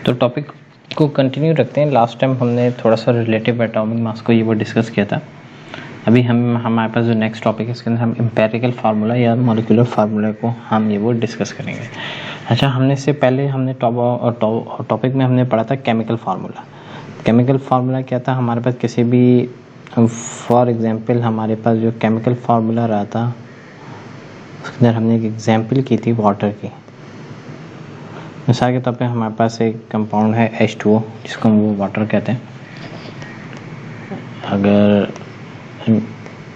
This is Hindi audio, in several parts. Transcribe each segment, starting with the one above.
तो टॉपिक को कंटिन्यू रखते हैं। लास्ट टाइम हमने थोड़ा सा रिलेटिव एटॉमिक मास को ये वो डिस्कस किया था। अभी हमारे पास जो नेक्स्ट टॉपिक है इसके अंदर हम एम्पेरिकल फार्मूला या मॉलिक्यूलर फार्मूला को हम ये वो डिस्कस करेंगे। अच्छा, हमने इससे पहले हमने टॉपिक में हमने पढ़ा था केमिकल फार्मूला। केमिकल फार्मूला क्या था? हमारे पास किसी भी फॉर एग्जांपल हमारे पास जो केमिकल फार्मूला रहा था उसके अंदर हमने एक एग्जांपल की थी वाटर की। मिसाल के तौर पे हमारे पास एक कंपाउंड है H2O जिसको हम वो वाटर कहते हैं। अगर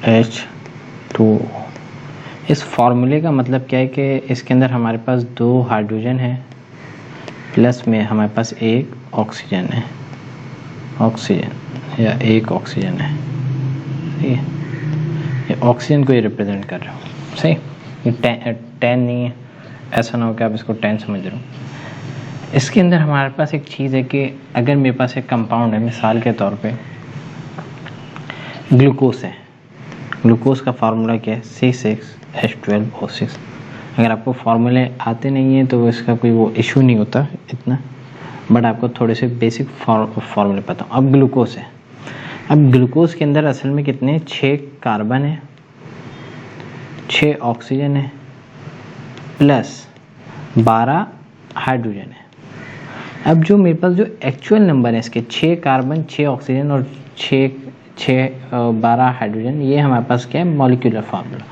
H2O, इस फार्मूले का मतलब क्या है कि इसके अंदर हमारे पास 2 हाइड्रोजन है प्लस में हमारे पास एक ऑक्सीजन है, ऑक्सीजन या एक ऑक्सीजन है। ठीक है, ये ऑक्सीजन को ये रिप्रेजेंट कर रहे हो। सही, ये 10 नहीं है, ऐसा ना हो कि आप इसको 10 समझ रहे हो। इसके अंदर हमारे पास एक चीज़ है कि अगर मेरे पास एक कंपाउंड है, मिसाल के तौर पे ग्लूकोज है। ग्लूकोज का फार्मूला क्या है? C6H12O6। अगर आपको फार्मूले आते नहीं हैं तो इसका कोई वो इशू नहीं होता इतना, बट आपको थोड़े से बेसिक फार्मूले पता हो। अब ग्लूकोज है, अब ग्लूकोज के अंदर असल में कितने 6 कार्बन है, 6 ऑक्सीजन है प्लस 12 हाइड्रोजन है। अब जो मेरे पास जो एक्चुअल नंबर है इसके 6 कार्बन, 6 ऑक्सीजन और 12 हाइड्रोजन, ये हमारे पास क्या है? Molecular formula.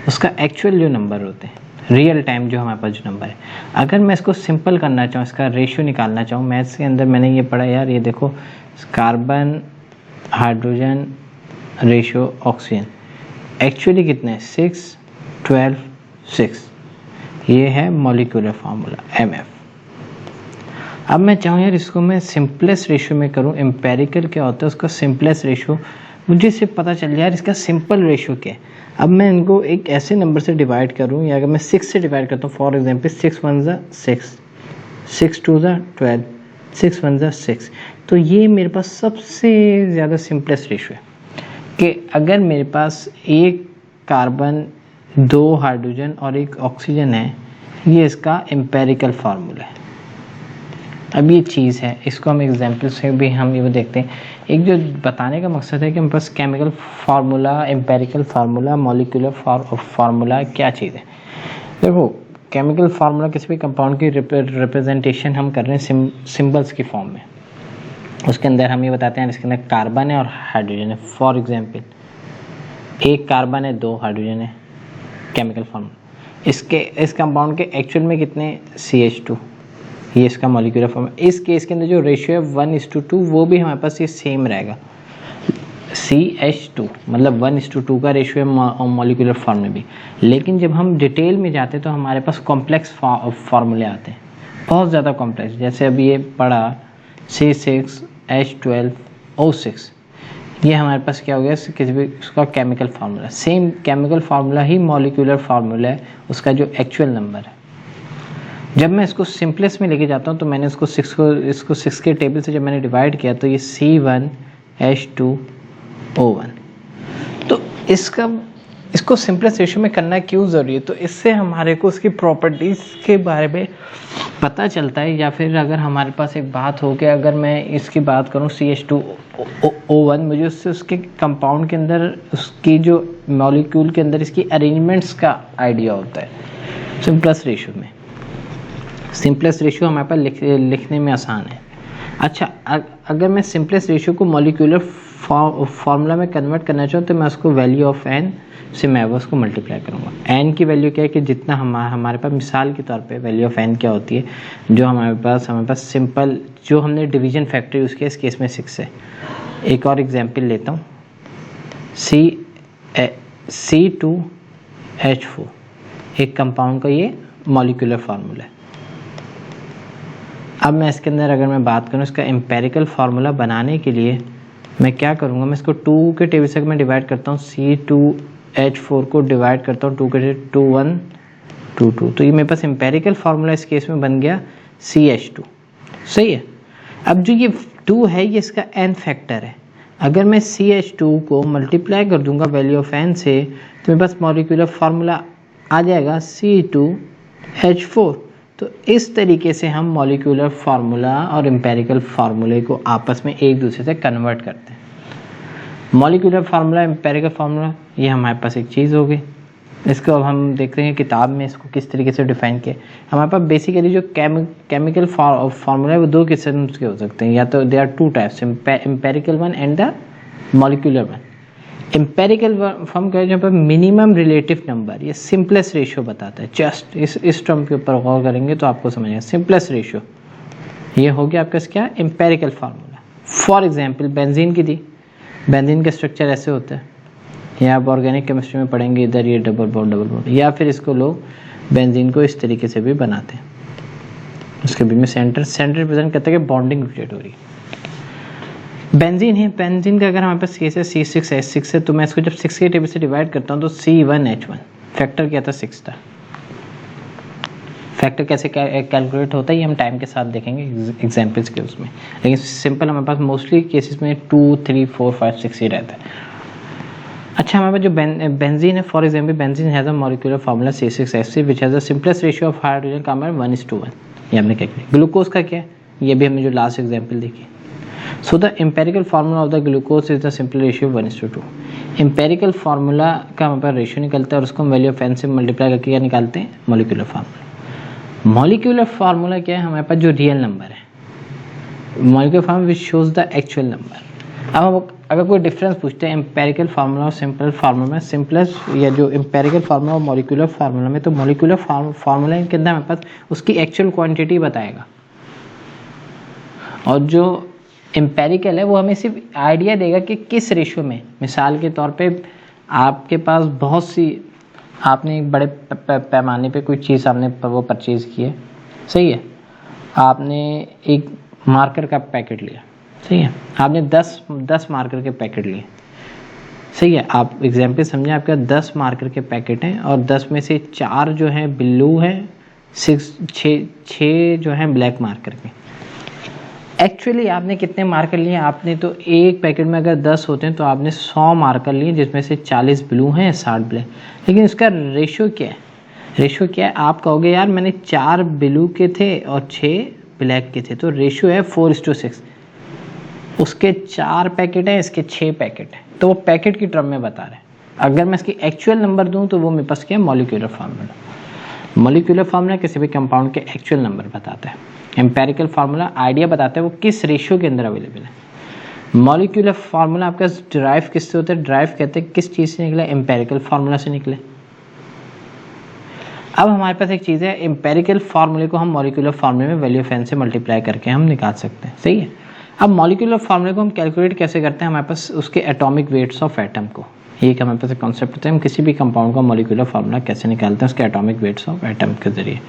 उसका एक्चुअल जो नंबर होते हैं, रियल टाइम जो हमारे पास जो नंबर है, अगर मैं इसको सिंपल करना चाहूँ, इसका रेशियो निकालना चाहूँ, मैथ्स के अंदर मैंने ये पढ़ा यार, ये देखो carbon hydrogen ratio oxygen actually कितने हैं? 6 12 6। ये है मॉलिक्यूलर फार्मूला MF। अब मैं चाहूँ यार इसको मैं सिंपलेस्ट रेशियो में करूँ। एम्पेरिकल क्या होता है उसका सिंपलेस्ट रेशियो, मुझे इससे पता चल जाए यार इसका सिंपल रेशियो क्या है। अब मैं इनको एक ऐसे नंबर से डिवाइड करूँ, या अगर मैं 6 से डिवाइड करता हूँ, फॉर एग्जांपल 6 1 6, 6 2 12, 6 1 6, तो ये मेरे पास सबसे ज़्यादा सिंपलेस्ट रेशियो है कि अगर मेरे पास एक कार्बन, 2 हाइड्रोजन और एक ऑक्सीजन है, ये इसका एम्पेरिकल फार्मूला है। अब ये चीज़ है, इसको हम एग्जाम्पल से भी हम ये देखते हैं। एक जो बताने का मकसद है कि हमारे पास chemical formula, empirical formula, molecular formula क्या चीज़ है। देखो, केमिकल फार्मूला किसी भी कंपाउंड की रिप्रेजेंटेशन हम कर रहे हैं सिंबल्स की फॉर्म में। उसके अंदर हम ये बताते हैं इसके अंदर कार्बन है और हाइड्रोजन है। फॉर एग्जाम्पल एक कार्बन है, 2 हाइड्रोजन है, केमिकल फार्मूला। इस कंपाउंड के एक्चुअल में कितने? CH2, ये इसका मॉलिक्यूलर फॉर्म है। इस केस के अंदर जो रेशियो है 1:2, वो भी हमारे पास ये सेम रहेगा। CH2 मतलब 1:2 का रेशियो है मॉलिक्यूलर फॉर्म में भी। लेकिन जब हम डिटेल में जाते हैं तो हमारे पास कॉम्प्लेक्स फार्मूले आते हैं, बहुत ज़्यादा कॉम्प्लेक्स। जैसे अभी ये पढ़ा C6H12O6, ये हमारे पास क्या हो गया? किसी भी उसका chemical formula, same chemical formula ही मॉलिक्यूलर फार्मूला है, उसका जो एक्चुअल नंबर है। जब मैं इसको सिंपलेस्ट में लेके जाता हूँ तो मैंने इसको 6 के टेबल से जब मैंने डिवाइड किया तो ये C1H2O1। तो इसको सिंपलेस्ट रेशियो में करना क्यों ज़रूरी है? तो इससे हमारे को उसकी प्रॉपर्टीज़ के बारे में पता चलता है। या फिर अगर हमारे पास एक बात हो कि अगर मैं इसकी बात करूँ CH2O1, मुझे उससे उसके कंपाउंड के अंदर उसकी जो मॉलिक्यूल के अंदर इसकी अरेंजमेंट्स का आइडिया होता है। सिंपलेस्ट रेशियो में, सिंपलेस्ट रेशियो हमारे पास लिखने में आसान है। अच्छा, अगर मैं सिंपलेस्ट रेशियो को मॉलिक्यूलर फार्मूला में कन्वर्ट करना चाहूँ तो मैं उसको वैल्यू ऑफ n से मैं उसको मल्टीप्लाई करूँगा। n की वैल्यू क्या है कि जितना हमारे पास, मिसाल के तौर पे वैल्यू ऑफ n क्या होती है, जो हमारे पास सिंपल जो हमने डिवीजन फैक्टर यूज़ किया, इस केस में 6 है। एक और एग्जाम्पल लेता हूँ, C2H4 एक कंपाउंड का ये मॉलिक्यूलर फार्मूला है। अब मैं इसके अंदर अगर मैं बात करूँ इसका एम्पेरिकल फार्मूला बनाने के लिए मैं क्या करूँगा, मैं इसको 2 के टेबल से मैं डिवाइड करता हूँ, C2H4 को डिवाइड करता हूँ 2 के 2 1 2 2, तो ये मेरे पास एम्पेरिकल फार्मूला इस केस में बन गया CH2। सही है। अब जो ये 2 है ये इसका n फैक्टर है। अगर मैं CH2 को मल्टीप्लाई कर दूंगा वैल्यू ऑफ n से तो मेरे पास मॉलिक्यूलर फार्मूला आ जाएगा C2H4। तो इस तरीके से हम मॉलिक्यूलर फार्मूला और एम्पेरिकल फार्मूले को आपस में एक दूसरे से कन्वर्ट करते हैं। मॉलिक्यूलर फार्मूला, एम्पेरिकल फार्मूला, ये हमारे पास एक चीज़ हो गई। इसको अब हम देख रहे हैं किताब में इसको किस तरीके से डिफाइन किया। हमारे पास बेसिकली जो केमिकल फार्मूला है वो दो किस्म के हो सकते हैं, या तो they are two types, empirical one and the molecular one. Empirical form क्या है, जहाँ पर मिनिमम रिलेटिव नंबर, ये सिंपलेस्ट रेशियो बताता है। जस्ट इस टर्म के ऊपर गौर करेंगे तो आपको समझ आएगा। सिंपलेस्ट रेशियो ये हो गया आपका क्या, empirical formula. For example benzene की दी, बेंजीन का स्ट्रक्चर ऐसे होता है, या आप ऑर्गेनिक केमिस्ट्री में पढ़ेंगे, इधर ये डबल बॉन्ड, या फिर इसको लोग बेंजीन को इस तरीके से भी बनाते हैं। उसके बीच में सेंटर रिप्रेजेंट करते हैं कि बॉन्डिंग क्रिएट हो रही है। बेंजीन है, बेंजीन का अगर हमारे पास केस है C6H6 है, तो मैं इसको जब 6 के टेबल से डिवाइड करता हूँ तो C1H1, फैक्टर क्या था, 6 था। फैक्टर कैसे कैलकुलेट होता है ये हम टाइम के साथ देखेंगे एग्जाम्पल्स के उसमें, लेकिन सिंपल हमारे पास मोस्टली केसेस में 2, 3, 4, 5, 6 ही रहता है। अच्छा, हमारे पास जो बेंजीन है, for example benzene has a molecular formula C6H6 which has the simplest ratio of hydrogen carbon 1:1, ये हमने क्या किया। ग्लूकोज का क्या है, ये भी हमने जो लास्ट एग्जाम्पल देखी। So the empirical formula of the glucose is the simple ratio 1:2। Empirical formula का हमारे पास रेशियो निकलता है और उसको हम वैल्यू ऑफ एन से मल्टीप्लाई करके क्या निकालते हैं, मॉलिक्यूलर फार्मूला। मॉलिक्यूलर फार्मूला क्या है, हमारे पास जो रियल नंबर है, molecular formula which shows the actual number. अब हम अगर कोई डिफरेंस पूछते हैं एम्पेरिकल फार्मूला और सिंपल फार्मूला में, सिंपलेस्ट या जो एम्पेरिकल फार्मूला और मॉलिक्यूलर फार्मूला में, तो मॉलिक्यूलर फार्मूला के अंदर हमारे पास उसकी एक्चुअल क्वांटिटी बताएगा, और जो एम्पेरिकल है वो हमें सिर्फ आइडिया देगा कि किस रेशियो में। मिसाल के तौर पे आपके पास बहुत सी, आपने एक बड़े पैमाने पे कोई चीज़ आपने वो परचेज़ की है, सही है, आपने एक मार्कर का पैकेट लिया, सही है, आपने 10 मार्कर के पैकेट लिए, सही है। आप एग्जाम्पल समझें, आपके 10 मार्कर के पैकेट हैं और 10 में से 4 जो हैं ब्लू हैं, 6 जो हैं ब्लैक मार्कर के। एक्चुअली आपने कितने मार्कर लिए, आपने तो एक पैकेट में अगर 10 होते हैं तो आपने 100 मार्कर लिए, जिसमें से 40 ब्लू हैं, 60 ब्लैक। लेकिन इसका रेशियो क्या है, रेशियो क्या है, आप कहोगे यार मैंने 4 ब्लू के थे और 6 ब्लैक के थे, तो रेशियो है 4:6। उसके 4 पैकेट हैं, इसके 6 पैकेट हैं, तो वो पैकेट की टर्म में बता रहे हैं। अगर मैं इसकी एक्चुअल नंबर दूं तो वो मेरे पास क्या है, मॉलिक्यूलर फार्मूला। मॉलिक्यूलर फार्मूला किसी भी कंपाउंड के एक्चुअल नंबर बताता है। एम्पेरिकल फार्मूला आइडिया बताता है वो किस रेशियो के अंदर अवेलेबल है। मॉलिक्यूलर फार्मूला आपका ड्राइव किससे होता है, ड्राइव कहते हैं किस चीज़ से निकला, एम्पेरिकल फार्मूला से निकले। अब हमारे पास एक चीज़ है, एम्पेरिकल फार्मूले को हम मॉलिक्यूलर फार्मूले में वैल्यू ऑफ एन से मल्टीप्लाई करके हम निकाल सकते हैं, सही है। अब मॉलिक्यूलर फार्मूले को हम कैलकुलेट कैसे करते हैं, हमारे पास उसके एटॉमिक वेट्स ऑफ एटम को, एक हमारे पास कॉन्सेप्ट होता है, हम किसी भी कंपाउंड का मॉलिक्यूलर फार्मूला कैसे निकालते हैं, उसके एटॉमिक वेट्स ऑफ एटम के जरिए।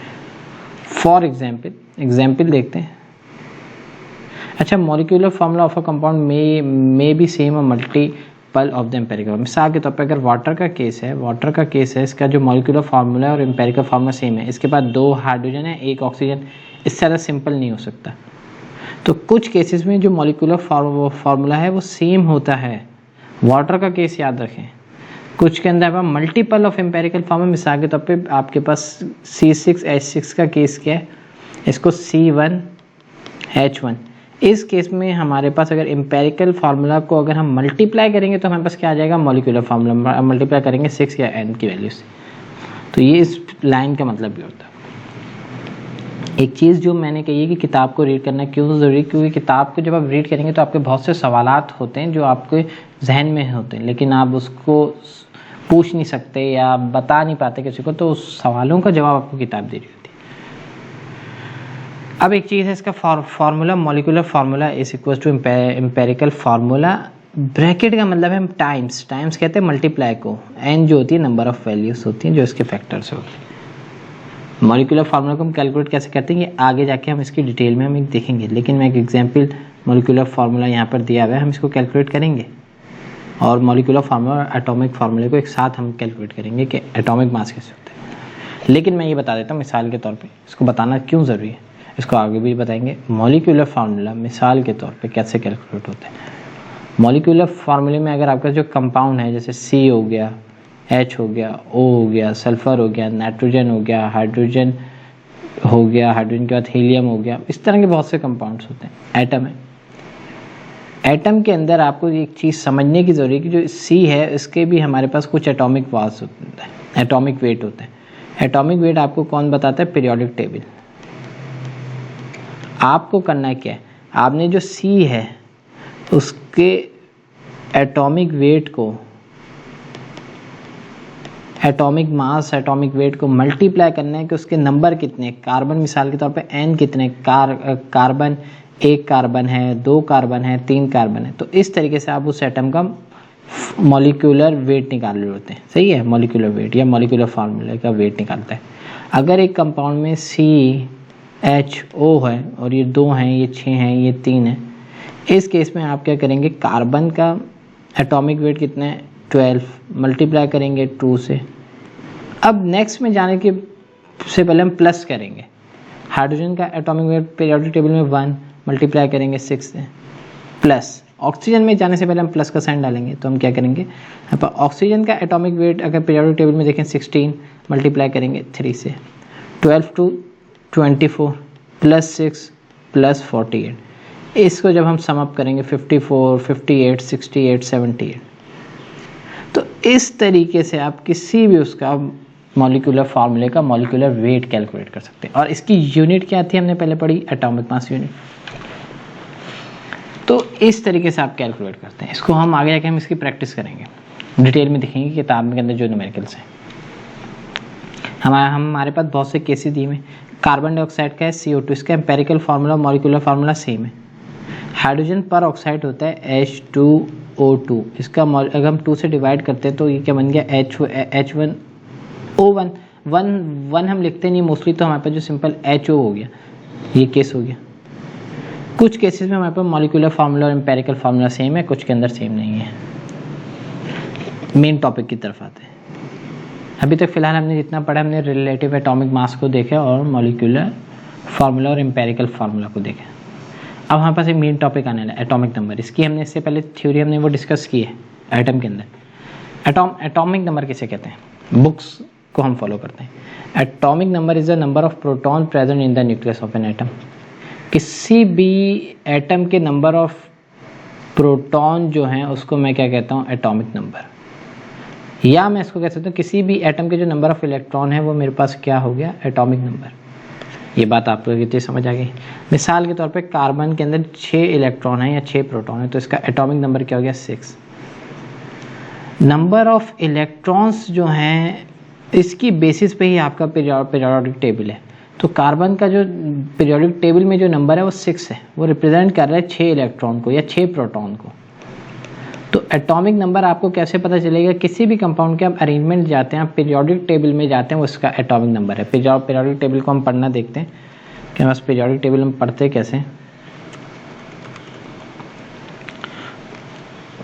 फॉर एग्जाम्पल देखते हैं। अच्छा, molecular formula of a compound may be same और मल्टीपल ऑफ द एम्पेरिकल। मिसाल के तौर पर अगर वाटर का केस है, इसका जो मॉलिक्यूलर फार्मूला है और एम्पेरिकल फार्मूला सेम है, इसके बाद 2 हाइड्रोजन है, 1 ऑक्सीजन, इससे ज़्यादा सिंपल नहीं हो सकता। तो कुछ केसेस में जो मॉलिक्यूलर फार्मूला है वो सेम होता है, वाटर का केस याद रखें। कुछ के अंदर मल्टीपल ऑफ एम्पेरिकल फार्मूला, मिसाल के तौर पे आपके पास C6H6 का केस क्या है, इसको C1H1। इस केस में हमारे पास अगर एम्पेरिकल फार्मूला को अगर हम मल्टीप्लाई करेंगे तो हमारे पास क्या आ जाएगा, मॉलिक्यूलर फार्मूला मल्टीप्लाई करेंगे 6 या n की वैल्यू से। तो ये इस लाइन का मतलब भी होता है। एक चीज़ जो मैंने कही है कि किताब को रीड करना क्यों ज़रूरी, क्योंकि किताब को जब आप रीड करेंगे तो आपके बहुत से सवालात होते हैं जो आपके जहन में होते हैं, लेकिन आप उसको पूछ नहीं सकते या बता नहीं पाते किसी को, तो उस सवालों का जवाब आपको किताब दे रही होती है। अब एक चीज़ है इसका formula, molecular formula is equal to empirical formula, bracket का मतलब है टाइम्स कहते हैं मल्टीप्लाई को, एन जो होती है नंबर ऑफ वैल्यूज होती हैं जो इसके फैक्टर्स होते हैं। मॉलिक्यूलर फार्मूला को हम कैलकुलेट कैसे करते हैं ये आगे जाके हम इसकी डिटेल में हम देखेंगे, लेकिन मैं एक एग्जांपल मॉलिक्यूलर फार्मूला यहाँ पर दिया हुआ है, हम इसको कैलकुलेट करेंगे और मॉलिक्यूलर फार्मूला और एटॉमिक फार्मूले को एक साथ हम कैलकुलेट करेंगे कि एटॉमिक मास कैसे होता है। लेकिन मैं ये बता देता हूँ मिसाल के तौर पे, इसको बताना क्यों ज़रूरी है, इसको आगे भी बताएंगे। मॉलिक्यूलर फार्मूला मिसाल के तौर पे कैसे कैलकुलेट होता है। मॉलिक्यूलर फार्मूले में अगर आपका जो कंपाउंड है, जैसे C हो गया, H हो गया, O हो गया, सल्फर हो गया, नाइट्रोजन हो गया, हाइड्रोजन हो गया, हाइड्रोजन के बाद हीलियम हो गया, इस तरह के बहुत से कंपाउंड्स होते हैं। एटम है, एटम के अंदर आपको एक चीज़ समझने की ज़रूरत है कि जो सी है इसके भी हमारे पास कुछ एटॉमिक मास होता है, एटॉमिक वेट होता है। एटॉमिक वेट आपको कौन बताता है? Periodic table. आपको करना क्या है, आपने जो सी है उसके एटॉमिक वेट को, एटॉमिक मास, एटॉमिक वेट को मल्टीप्लाई करना है कि उसके नंबर कितने, कार्बन मिसाल के तौर पे n कितने, कार्बन, एक कार्बन है, दो कार्बन है, तीन कार्बन है। तो इस तरीके से आप उस एटम का मॉलिक्यूलर वेट निकाल रहे होते हैं। सही है, मॉलिक्यूलर वेट या मॉलिक्यूलर फार्मूला का वेट निकालता है। अगर एक कंपाउंड में CHO है और ये 2 हैं, ये 6 हैं, ये 3 है, इस केस में आप क्या करेंगे, कार्बन का एटॉमिक वेट कितना है 12, मल्टीप्लाई करेंगे 2 से। अब नेक्स्ट में जाने के से पहले हम प्लस करेंगे। हाइड्रोजन का एटॉमिक वेट पीरियोडिक टेबल में 1, मल्टीप्लाई करेंगे 6 से, प्लस। ऑक्सीजन में जाने से पहले हम प्लस का साइन डालेंगे, तो हम क्या करेंगे, ऑक्सीजन का एटॉमिक वेट अगर पीरियोडिक टेबल में देखें 16, मल्टीप्लाई करेंगे 3 से, 12 to 24 प्लस 6 प्लस 48। इसको जब हम सम अप करेंगे 54, 58, 68, 78। तो इस तरीके से आप किसी भी उसका मॉलिक्यूलर फार्मूले का मॉलिक्यूलर वेट कैलकुलेट कर सकते हैं। और इसकी यूनिट क्या थी, हमने पहले पढ़ी, एटॉमिक मास यूनिट। तो इस तरीके से आप कैलकुलेट करते हैं। इसको हम आगे जाके हम इसकी प्रैक्टिस करेंगे, डिटेल में देखेंगे किताब के अंदर जो न्यूमेरिकल्स हैं। हमारे पास बहुत से केसेस दिए हुए। कार्बन डाइऑक्साइड का है CO2, इसका empirical formula, molecular formula same है। हाइड्रोजन पर ऑक्साइड होता है H2O2, इसका अगर हम 2 से डिवाइड करते हैं तो ये क्या बन गया, H1O1। 1 हम लिखते नहीं मोस्टली, तो हमारे पास जो सिंपल HO हो गया, ये केस हो गया। कुछ केसेस में हमारे पास मॉलिक्यूलर फार्मूला और एम्पेरिकल फार्मूला सेम है, कुछ के अंदर सेम नहीं है। मेन टॉपिक की तरफ आते हैं। अभी तक फिलहाल हमने जितना पढ़ा, हमने रिलेटिव एटॉमिक मास को देखा और मॉलिक्यूलर फार्मूला और एम्पेरिकल फार्मूला को देखा। अब हमारे पास एक मेन टॉपिक आने वाला है, एटॉमिक नंबर। इसकी हमने इससे पहले थ्योरी हमने वो डिस्कस की है एटम के अंदर। एटॉमिक नंबर किसे कहते हैं, बुक्स को हम फॉलो करते हैं। Atomic number is the number of proton present in the nucleus of an atom. किसी भी एटम के नंबर ऑफ प्रोटॉन जो हैं उसको मैं क्या कहता हूँ, एटॉमिक नंबर। या मैं इसको कह सकता हूँ किसी भी एटम के जो नंबर ऑफ इलेक्ट्रॉन है वो मेरे पास क्या हो गया, एटॉमिक नंबर। ये बात आपको कितनी समझ आ गई। मिसाल के तौर पे कार्बन के अंदर 6 इलेक्ट्रॉन है या 6 प्रोटॉन है, तो इसका एटॉमिक नंबर क्या हो गया, 6। नंबर ऑफ इलेक्ट्रॉन्स जो हैं इसकी बेसिस पे ही आपका पीरियोडिक टेबल है। तो कार्बन का जो पीरियोडिक टेबल में जो नंबर है वो 6 है, वो रिप्रेजेंट कर रहा है 6 इलेक्ट्रॉन को या 6 प्रोटॉन को। तो एटॉमिक नंबर आपको कैसे पता चलेगा, किसी भी कंपाउंड के आप अरेंजमेंट जाते हैं, आप पीरियोडिक टेबल में जाते हैं, उसका एटॉमिक नंबर है। पीरियोडिक टेबल को हम पढ़ना देखते हैं कि बस पीरियोडिक टेबल हम पढ़ते कैसे।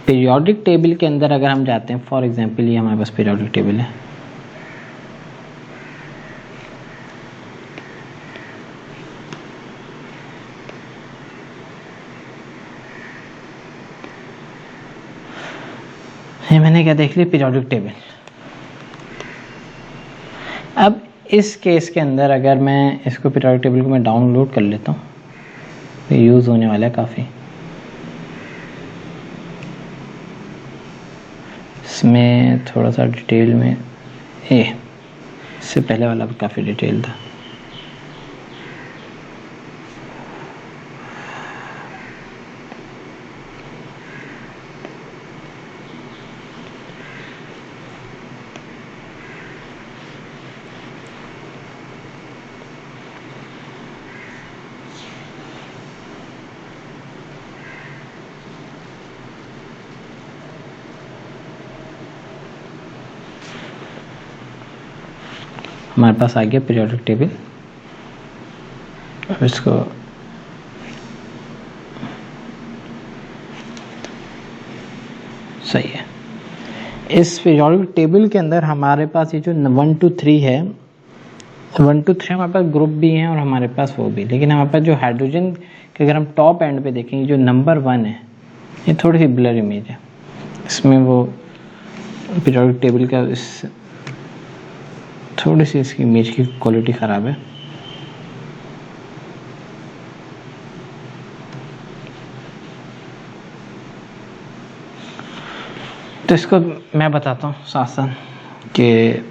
पीरियोडिक टेबल के अंदर अगर हम जाते हैं, फॉर एग्जांपल ये हमारे पास पीरियोडिक टेबल है, ये मैंने क्या देख लिया, पीरियोडिक टेबल। अब इस केस के अंदर अगर मैं इसको पीरियोडिक टेबल को मैं डाउनलोड कर लेता हूँ तो यूज़ होने वाला है काफ़ी। इसमें थोड़ा सा डिटेल में, इससे पहले वाला भी काफ़ी डिटेल था। हमारे पास आ गया पीरियोडिक टेबल। अब इसको सही है। इस पीरियोडिक टेबल के अंदर हमारे पास ये जो 1 to 3 है, 1 to 3 हमारे पास ग्रुप भी हैं और हमारे पास वो भी, लेकिन हमारे पास जो हाइड्रोजन के अगर हम टॉप एंड पे देखेंगे, जो नंबर 1 है, ये थोड़ी सी ब्लर इमेज है। इसमें वो पीरियोडिक टेबल का थोड़ी सी इसकी इमेज की क्वालिटी ख़राब है। तो इसको मैं बताता हूँ साथ साथ कि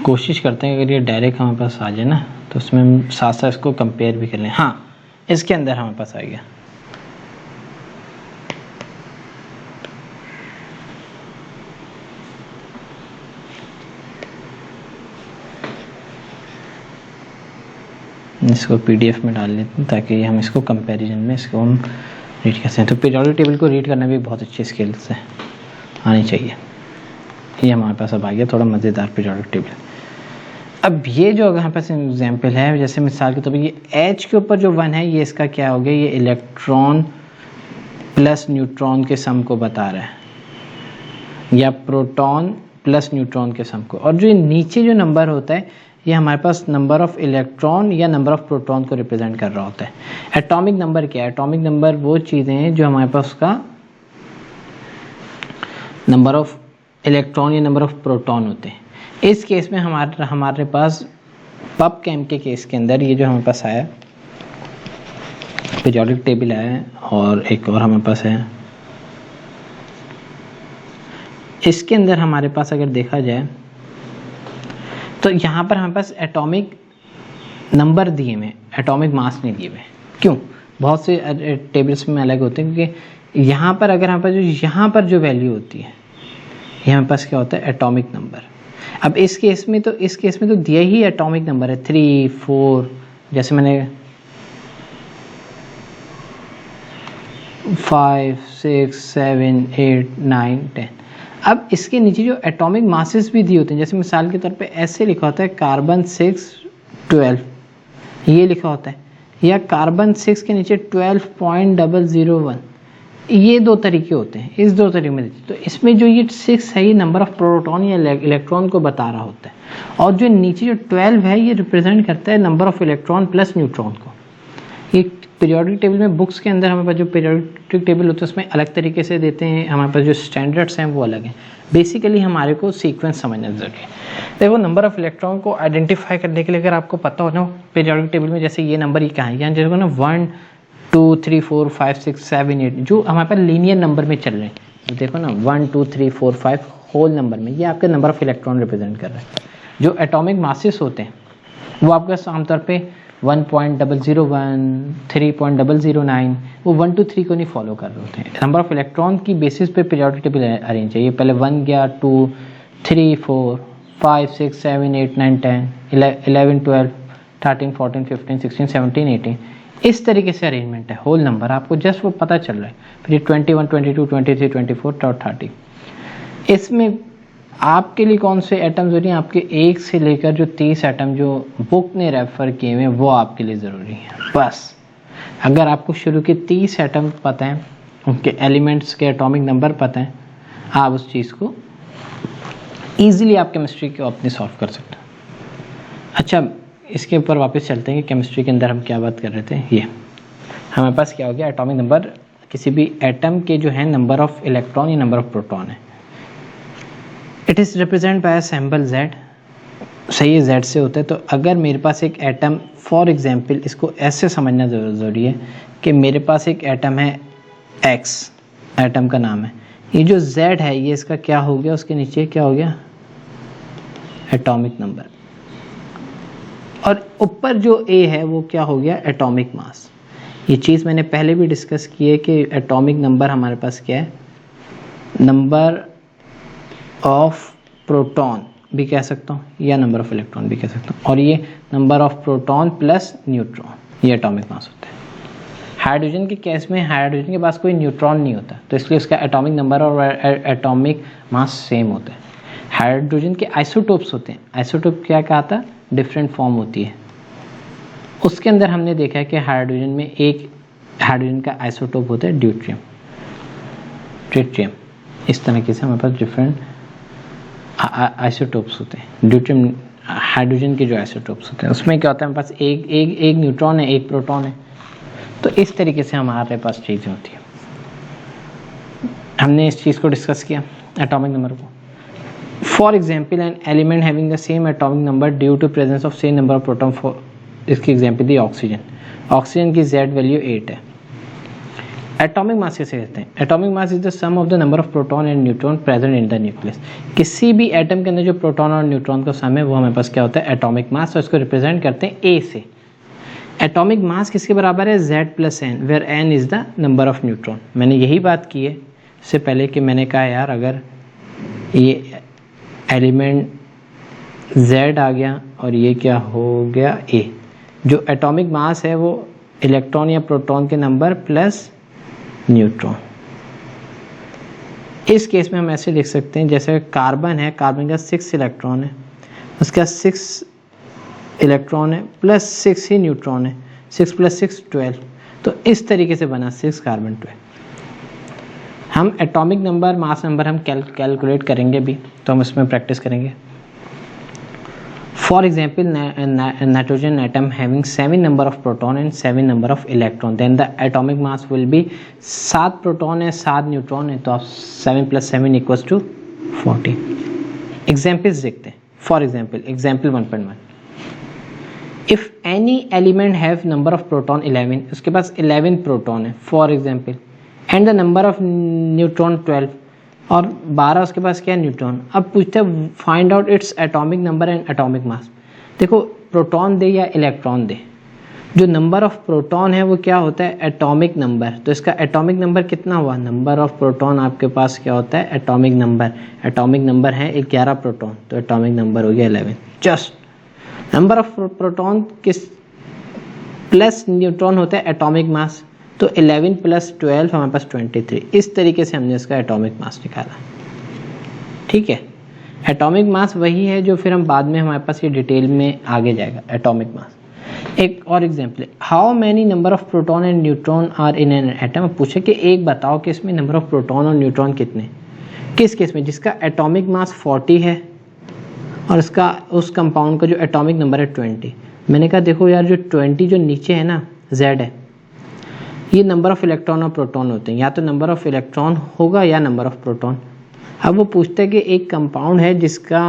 कोशिश करते हैं अगर ये डायरेक्ट हमारे पास आ जाए ना तो उसमें हम साथ साथ इसको कंपेयर भी कर लें। हाँ, इसके अंदर हमारे पास आ गया। इसको पीडीएफ में डाल लेते हैं ताकि हम इसको कंपैरिजन में इसको हम रीड कर सकें। तो पीरियोडिक टेबल को रीड करना भी बहुत अच्छी स्किल्स है, आनी चाहिए। ये हमारे पास अब आ गया थोड़ा मज़ेदार पीरियोडिक टेबल। अब ये जो अगर हमारे पास एग्जाम्पल है, जैसे मिसाल के तौर पर ये H के ऊपर जो 1 है ये इसका क्या हो गया, ये इलेक्ट्रॉन प्लस न्यूट्रॉन के सम को बता रहा है, या प्रोटॉन प्लस न्यूट्रॉन के सम को। और जो नीचे जो नंबर होता है ये हमारे पास नंबर ऑफ इलेक्ट्रॉन या नंबर ऑफ प्रोटॉन को रिप्रेजेंट कर रहा होता है। एटॉमिक नंबर क्या है? एटॉमिक नंबर वो चीज़ें हैं जो हमारे पास उसका नंबर ऑफ इलेक्ट्रॉन या नंबर ऑफ प्रोटॉन होते हैं। इस केस में हमारे पास पब कैम के केस के अंदर ये जो हमारे पास आया पीरियोडिक टेबल है, और एक और हमारे पास है। इसके अंदर हमारे पास अगर देखा जाए तो यहाँ पर हमारे पास एटॉमिक नंबर दिए हुए, एटॉमिक मास नहीं दिए हुए। क्यों? बहुत से टेबल्स में अलग होते हैं, क्योंकि यहाँ पर अगर हमारे पास यहाँ पर जो वैल्यू होती है ये हमारे पास क्या होता है, एटॉमिक नंबर। अब इस केस में तो दिया ही एटॉमिक नंबर है 3, 4, जैसे मैंने 5, 6, 7, 8, 9, 10। अब इसके नीचे जो एटॉमिक मासेस भी दिए होते हैं, जैसे मिसाल के तौर पे ऐसे लिखा होता है कार्बन 6, 12, ये लिखा होता है, या कार्बन 6 के नीचे 12.001। ये दो तरीके होते हैं, इस दो तरीके में। तो इसमें जो ये 6 है ये नंबर ऑफ प्रोटॉन या इलेक्ट्रॉन को बता रहा होता है, और जो नीचे जो 12 है ये रिप्रेजेंट करता है number of electron plus neutron को। ये पीरियोडिक टेबल में बुक्स के अंदर हमारे पास जो पीरियोडिक टेबल होता है उसमें अलग तरीके से देते हैं, हमारे पास जो स्टैंडर्ड्स हैं वो अलग हैं। बेसिकली हमारे को सीक्वेंस समझना जरूरी है। देखो, नंबर ऑफ इलेक्ट्रॉन को आइडेंटिफाई करने के लिए अगर आपको पता हो ना पीरियोडिक टेबल में, जैसे ये नंबर ये कहाँ है, यहाँ जैसे ना 1, 2, 3, 4, 5, 6, 7, 8 जो हमारे पास लीनियर नंबर में चल रहे हैं। तो देखो ना 1, 2, 3, 4, 5 होल नंबर में, ये आपके नंबर ऑफ इलेक्ट्रॉन रिप्रेजेंट कर रहा है। जो एटॉमिक मासेस होते हैं वो आपके आमतौर पे 1.001, 3.009, वो 1, 2, 3 को नहीं फॉलो कर रहे होते हैं। नंबर ऑफ इलेक्ट्रॉन की बेसिस पे पीरियोडिक टेबल अरेंज चाहिए। पहले 1 गया, 2, 3, 4, 5, 6, 7, 8, 9, 10, 11, 12, 13, 14, 15, 16, 17, 18, इस तरीके से अरेंजमेंट है। होल नंबर आपको जस्ट वो पता चल रहा है। फिर 21, 22, 23, 24 और 30। इसमें आपके लिए कौन से एटम जरूरी हैं? आपके 1 से लेकर जो 30 एटम जो बुक ने रेफर किए हुए वो आपके लिए ज़रूरी है। बस अगर आपको शुरू के 30 एटम पता है, उनके एलिमेंट्स के एटॉमिक नंबर पता है, आप उस चीज़ को ईजिली आप केमिस्ट्री को अपनी सॉल्व कर सकते हैं। अच्छा, इसके ऊपर वापस चलते हैं कि केमिस्ट्री के अंदर हम क्या बात कर रहे थे। ये हमारे पास क्या हो गया, एटॉमिक नंबर किसी भी एटम के जो है नंबर ऑफ इलेक्ट्रॉन या नंबर ऑफ प्रोटॉन है। It is represent by symbol Z। सही है, Z से होता है। तो अगर मेरे पास एक एटम, फॉर एग्जांपल इसको ऐसे समझना ज़रूरी है कि मेरे पास एक एटम है X, एटम का नाम है। ये जो Z है ये इसका क्या हो गया, उसके नीचे क्या हो गया, एटॉमिक नंबर, और ऊपर जो A है वो क्या हो गया, एटॉमिक मास। ये चीज़ मैंने पहले भी डिस्कस की है कि एटॉमिक नंबर हमारे पास क्या है, नंबर ऑफ प्रोटॉन भी कह सकता हूँ या नंबर ऑफ इलेक्ट्रॉन भी कह सकता हूँ, और ये number of proton plus neutron, ये एटॉमिक मास होता है। हाइड्रोजन के केस में हाइड्रोजन के पास कोई न्यूट्रॉन नहीं होता, तो इसलिए उसका एटॉमिक नंबर और एटॉमिक मास सेम होता है। हाइड्रोजन के आइसोटोप्स होते हैं। आइसोटोप क्या कहा था, डिफरेंट फॉर्म होती है। उसके अंदर हमने देखा है कि हाइड्रोजन में एक हाइड्रोजन का आइसोटोप होता है ड्यूट्रियम, ट्रिटियम। इस तरीके से हमारे पास डिफरेंट आइसोटोप्स होते हैं। ड्यूट्रियम हाइड्रोजन के जो आइसोटोप्स होते हैं उसमें क्या होता है, हमारे पास एक न्यूट्रॉन है, एक प्रोटॉन है। तो इस तरीके से हमारे पास चीज़ें होती है। हमने इस चीज़ को डिस्कस किया, एटॉमिक नंबर को। For example an element having the same atomic number due to presence of same number of proton. For इसकी एग्जाम्पल दी ऑक्सीजन। ऑक्सीजन की Z वैल्यू 8 है। एटॉमिक मास किसे कहते हैं? Atomic mass is the sum of the number of proton and neutron present in the nucleus. किसी भी एटम के अंदर जो प्रोटॉन और न्यूट्रॉन का सम है वो हमारे पास क्या होता है? एटॉमिक मास। और इसको रिप्रेजेंट करते हैं ए से। एटॉमिक मास किसके बराबर है? Z + n, where n is the number of neutron. मैंने यही बात की है इससे पहले कि मैंने कहा यार अगर ये एलिमेंट Z आ गया और ये क्या हो गया A, जो एटॉमिक मास है वो इलेक्ट्रॉन या प्रोटॉन के नंबर प्लस न्यूट्रॉन। इस केस में हम ऐसे लिख सकते हैं जैसे कार्बन है, कार्बन का 6 इलेक्ट्रॉन है, उसका 6 इलेक्ट्रॉन है प्लस 6 ही न्यूट्रॉन है, 6 + 6 12। तो इस तरीके से बना 6 कार्बन 12। हम एटॉमिक नंबर मास नंबर हम कैलकुलेट करेंगे भी, तो हम इसमें प्रैक्टिस करेंगे। For example nitrogen atom having 7 number of proton and 7 number of electron, then the atomic mass will be 7 proton है 7 न्यूट्रॉन है, तो आप 7 + 7 = 40। एग्जाम्पल्स देखते हैं। For example example 1.1, if any element have number of proton 11, उसके पास 11 प्रोटॉन है for example, and the number of neutron 12, और 12 उसके पास क्या है? न्यूट्रॉन। अब पूछते हैं find out its atomic number and atomic mass. देखो प्रोटॉन दे या इलेक्ट्रॉन दे, जो नंबर ऑफ प्रोटॉन है वो क्या होता है? Atomic number. तो इसका एटॉमिक नंबर कितना हुआ? नंबर ऑफ प्रोटॉन आपके पास क्या होता है? Atomic number. एटॉमिक नंबर है 11 प्रोटॉन, तो एटॉमिक नंबर हो गया 11। जस्ट नंबर ऑफ प्रोटॉन किस प्लस न्यूट्रॉन होता है? एटॉमिक मास। तो 11 + 12 हमारे पास 23। इस तरीके से हमने इसका एटॉमिक मास निकाला। ठीक है, एटॉमिक मास वही है जो फिर हम बाद में हमारे पास ये डिटेल में आगे जाएगा एटॉमिक मास। एक और एग्जांपल है, how many number of proton and neutron are in an atom. पूछे कि एक बताओ कि इसमें नंबर ऑफ प्रोटॉन और न्यूट्रॉन कितने, किस केस में? जिसका एटॉमिक मास 40 है और इसका उस कंपाउंड का जो एटॉमिक नंबर है 20। मैंने कहा देखो यार जो 20 जो नीचे है ना Z है, ये नंबर ऑफ इलेक्ट्रॉन और प्रोटॉन होते हैं, या तो नंबर ऑफ इलेक्ट्रॉन होगा या नंबर ऑफ प्रोटॉन। अब वो पूछता है कि एक कंपाउंड है जिसका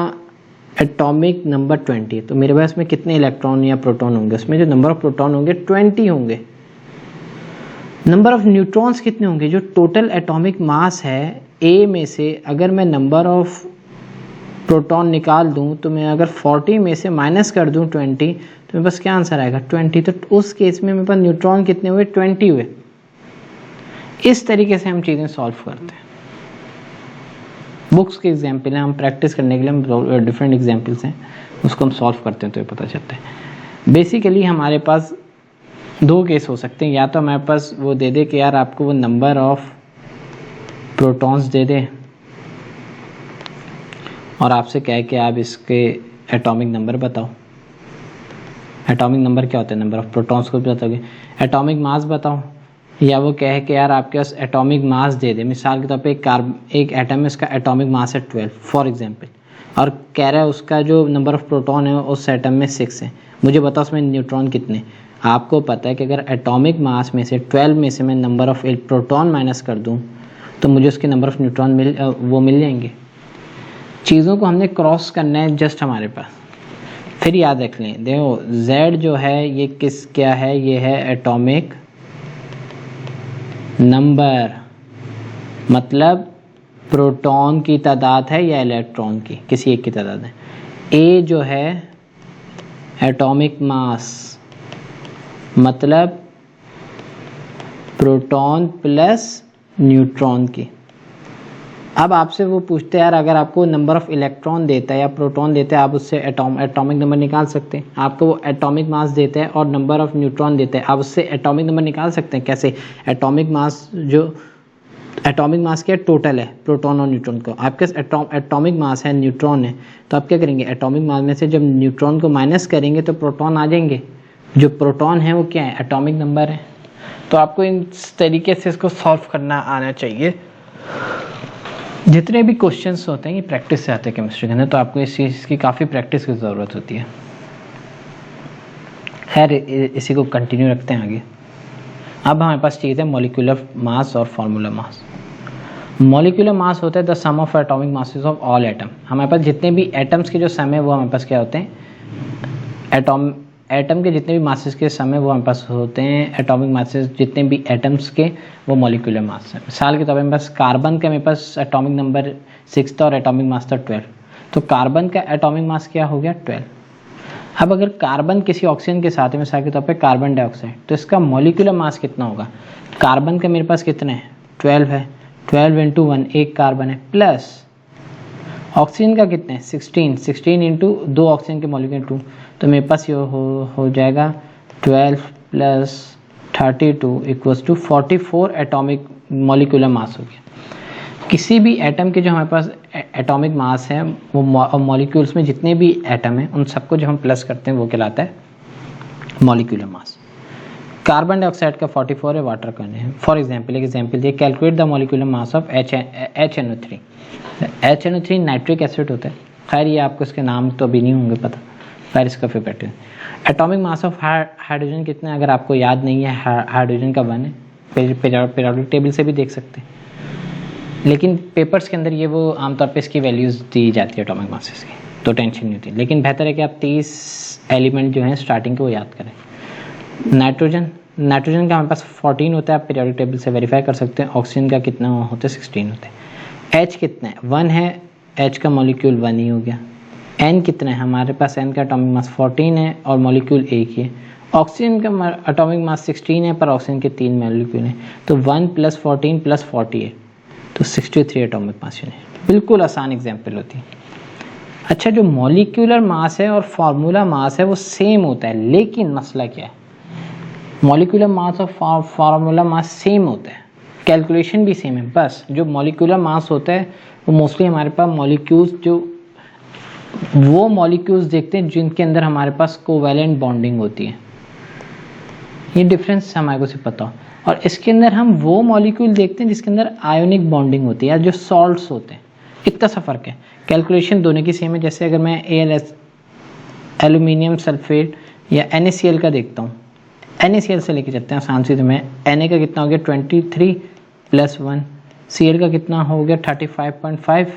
एटॉमिक नंबर 20, तो मेरे पास में कितने इलेक्ट्रॉन या प्रोटॉन होंगे? उसमें जो नंबर ऑफ प्रोटॉन होंगे 20 होंगे। नंबर ऑफ न्यूट्रॉन्स कितने होंगे? जो टोटल एटॉमिक मास है A में से अगर मैं नंबर ऑफ प्रोटॉन निकाल दूं, तो मैं अगर 40 में से माइनस कर दूं 20, तो मेरे पास क्या आंसर आएगा? 20। तो उस केस में मेरे पास न्यूट्रॉन कितने हुए? 20 हुए। इस तरीके से हम चीज़ें सॉल्व करते हैं। बुक्स के एग्जाम्पल हैं, हम प्रैक्टिस करने के लिए हम डिफरेंट एग्जाम्पल्स हैं, उसको हम सॉल्व करते हैं तो ये पता चलता है। बेसिकली हमारे पास 2 केस हो सकते हैं, या तो हमारे पास वो दे दे कि यार आपको वो नंबर ऑफ प्रोटॉन्स दे दे और आपसे कहे कि आप इसके एटॉमिक नंबर बताओ। एटॉमिक नंबर क्या होता है? नंबर ऑफ प्रोटॉन्स को भी बताओगे। एटॉमिक मास बताओ, या वो कहे कि यार आपके पास एटॉमिक मास दे दे। मिसाल के तौर पे एक एटम है, उसका एटॉमिक मास है 12 फॉर एग्जांपल, और कह रहा है उसका जो नंबर ऑफ प्रोटॉन है उस एटम में 6 है, मुझे बताओ उसमें न्यूट्रॉन कितने। आपको पता है कि अगर एटॉमिक मास में से 12 में से मैं नंबर ऑफ प्रोटॉन माइनस कर दूँ तो मुझे उसके नंबर ऑफ न्यूट्रॉन मिल जाएंगे। चीज़ों को हमने क्रॉस करना है जस्ट हमारे पास। फिर याद रख लें, देखो Z जो है ये क्या है? ये है एटॉमिक नंबर, मतलब प्रोटॉन की तादाद है या इलेक्ट्रॉन की, किसी एक की तादाद है। A जो है एटॉमिक मास, मतलब प्रोटॉन प्लस न्यूट्रॉन की। अब आपसे वो पूछते हैं यार अगर आपको नंबर ऑफ इलेक्ट्रॉन देता है या प्रोटॉन देता है, आप उससे एटॉमिक नंबर निकाल सकते हैं। आपको वो एटॉमिक मास देता है और नंबर ऑफ न्यूट्रॉन देता है, आप उससे एटॉमिक नंबर निकाल सकते हैं। कैसे? एटॉमिक मास क्या टोटल है प्रोटॉन और न्यूट्रॉन को, आपके एटॉमिक मास है न्यूट्रॉन है, तो आप क्या करेंगे? एटॉमिक मास में से जब न्यूट्रॉन को माइनस करेंगे तो प्रोटॉन आ जाएंगे। जो प्रोटॉन है वो क्या है? एटॉमिक नंबर है। तो आपको इस तरीके से इसको सॉल्व करना आना चाहिए। जितने भी क्वेश्चंस होते हैं ये प्रैक्टिस से आते हैं केमिस्ट्री के अंदर, तो आपको इस चीज़ की काफ़ी प्रैक्टिस की ज़रूरत होती है। खैर इसी को कंटिन्यू रखते हैं आगे। अब हमारे पास चीज़ है मॉलिक्यूलर मास और फार्मूला मास। मॉलिक्यूलर मास होता है the sum of atomic masses of all atom. हमारे पास जितने भी एटम्स के जो सम है वो हमारे पास क्या होते हैं? एटम के जितने भी मासेस के समय वो हमारे पास होते हैं, एटॉमिक मासेस जितने भी एटम्स के वो मॉलिक्यूलर मास है। मिसाल के तौर पर मेरे पास कार्बन का मेरे पास एटॉमिक नंबर 6 था और एटॉमिक मास था 12, तो कार्बन का एटॉमिक मास क्या हो गया 12। अब अगर कार्बन किसी ऑक्सीजन के साथ है, मिसाल के तौर पे कार्बन डाइऑक्साइड, तो इसका मॉलिक्यूलर मास कितना होगा? कार्बन का मेरे पास कितने हैं 12 है, 12 इंटू 1 एक कार्बन है, प्लस ऑक्सीजन का कितने हैं 16, 16 इंटू 2 ऑक्सीजन के मॉलिक्यूल 2, तो मेरे पास ये हो जाएगा 12 plus 32 equals to 44 atomic molecular mass हो गया। किसी भी एटम के जो हमारे पास एटॉमिक मास है वो मॉलिक्यूल्स में जितने भी एटम हैं उन सबको जो हम प्लस करते हैं वो कहलाता है मॉलिक्यूलर मास। कार्बन डाइऑक्साइड का 44 है, वाटर का नहीं है। फॉर एग्जांपल एक एग्जांपल दिए, calculate the molecular mass of HNO3। HNO3 nitric acid होता है, खैर ये आपको इसके नाम तो अभी नहीं होंगे पता, खैर इसका फिर बैठे। एटॉमिक मास ऑफ हाइड्रोजन कितना है अगर आपको याद नहीं है, हाइड्रोजन का 1 है, पीरियोडिक टेबल से भी देख सकते हैं, लेकिन पेपर्स के अंदर ये वो आमतौर पे इसकी वैल्यूज़ दी जाती है एटॉमिक मासेस की, तो टेंशन नहीं होती, लेकिन बेहतर है कि आप 30 एलिमेंट जो हैं स्टार्टिंग के वो याद करें। नाइट्रोजन का हमारे पास 14 होता है, आप पीरियोडिक टेबल से वेरीफाई कर सकते हैं। ऑक्सीजन का कितना होता है 16 होते हैं। H कितना है 1 है, H का मॉलिक्यूल 1 ही हो गया। N कितना है हमारे पास, N का एटॉमिक मास 14 है और मॉलिक्यूल एक ही है। ऑक्सीजन का एटॉमिक मास 16 है पर ऑक्सीजन के 3 मॉलिक्यूल हैं, तो 1 + 14 + 48 तो 63 एटॉमिक मास यूनिट। बिल्कुल आसान एग्जाम्पल होती है। अच्छा, जो मॉलिक्यूलर मास है और फार्मूला मास है वो सेम होता है, लेकिन मसला क्या है, मॉलिक्यूलर मास और फार्मूला मास सेम होता है, कैलकुलेशन भी सेम है, बस जो मॉलिक्यूलर मास होता है वो मोस्टली हमारे पास मॉलिक्यूल्स जो वो मॉलिक्यूल्स देखते हैं जिनके अंदर हमारे पास कोवैलेंट बॉन्डिंग होती है, ये डिफरेंस हमारे को सिर्फ पता हो। और इसके अंदर हम वो मॉलिक्यूल देखते हैं जिसके अंदर आयोनिक बॉन्डिंग होती है या जो सॉल्ट्स होते हैं, इतना सा फर्क है। कैलकुलेशन दोनों की सेम है। जैसे अगर मैं ALS एल्यूमिनियम सल्फेट या NaCl का देखता हूँ, NaCl से लेके चलते हैं आसान से, तो मैं Na का कितना हो गया 23 + 1, Cl का कितना हो गया 35.5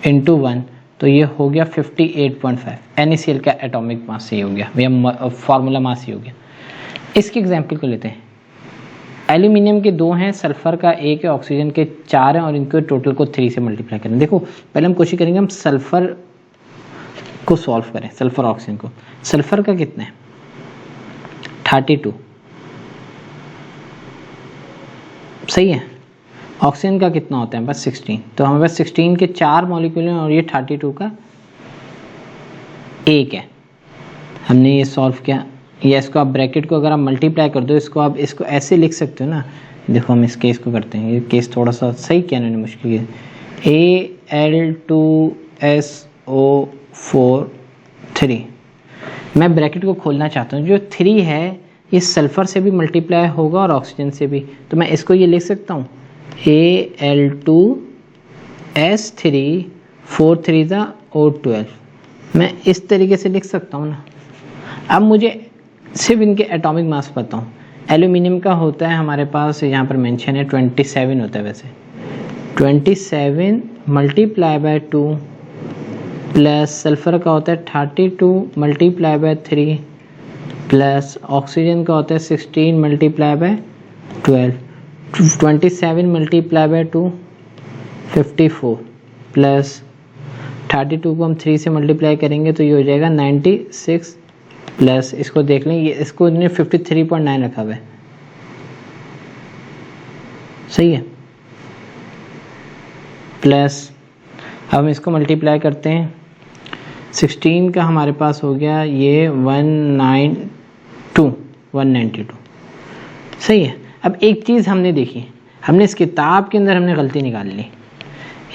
इंटू 1, तो ये हो गया 58.5। NaCl का एटॉमिक मास ही हो गया या फार्मूला मास ही हो गया। इसके एग्जाम्पल को लेते हैं। एल्यूमिनियम के 2 हैं, सल्फर का 1 है, ऑक्सीजन के 4 हैं और इनको टोटल को 3 से मल्टीप्लाई करें। देखो पहले हम कोशिश करेंगे हम सल्फर को सॉल्व करें, सल्फर ऑक्सीजन को। सल्फर का कितना है 32, सही है। ऑक्सीजन का कितना होता है बस 16, तो हमारे पास 16 के 4 मॉलिक्यूल हैं और ये 32 का 1 है। हमने ये सॉल्व किया, या इसको आप ब्रैकेट को अगर आप मल्टीप्लाई कर दो, इसको आप इसको ऐसे लिख सकते हो ना। देखो हम इस केस को करते हैं, ये केस थोड़ा सा सही किया इन्होंने मुश्किल है। Al2SO4 मैं ब्रैकेट को खोलना चाहता हूँ, जो 3 है ये सल्फर से भी मल्टीप्लाई होगा और ऑक्सीजन से भी, तो मैं इसको ये लिख सकता हूँ Al2S3 4 3 O12, मैं इस तरीके से लिख सकता हूँ ना। अब मुझे सिर्फ इनके एटॉमिक मास पता हूँ। एल्यूमिनियम का होता है हमारे पास यहाँ पर मेंशन है 27 होता है, वैसे 27 × 2 प्लस सल्फर का होता है 32 × 3 प्लस ऑक्सीजन का होता है 16 × 12, 27 × 2 54 प्लस 32 को हम 3 से मल्टीप्लाई करेंगे तो ये हो जाएगा 96 प्लस इसको देख लें, ये इसको इन्होंने 53.9 रखा हुआ है, सही है। प्लस अब हम इसको मल्टीप्लाई करते हैं, 16 का हमारे पास हो गया ये 192, सही है। अब एक चीज़ हमने देखी, हमने इस किताब के अंदर हमने गलती निकाल ली।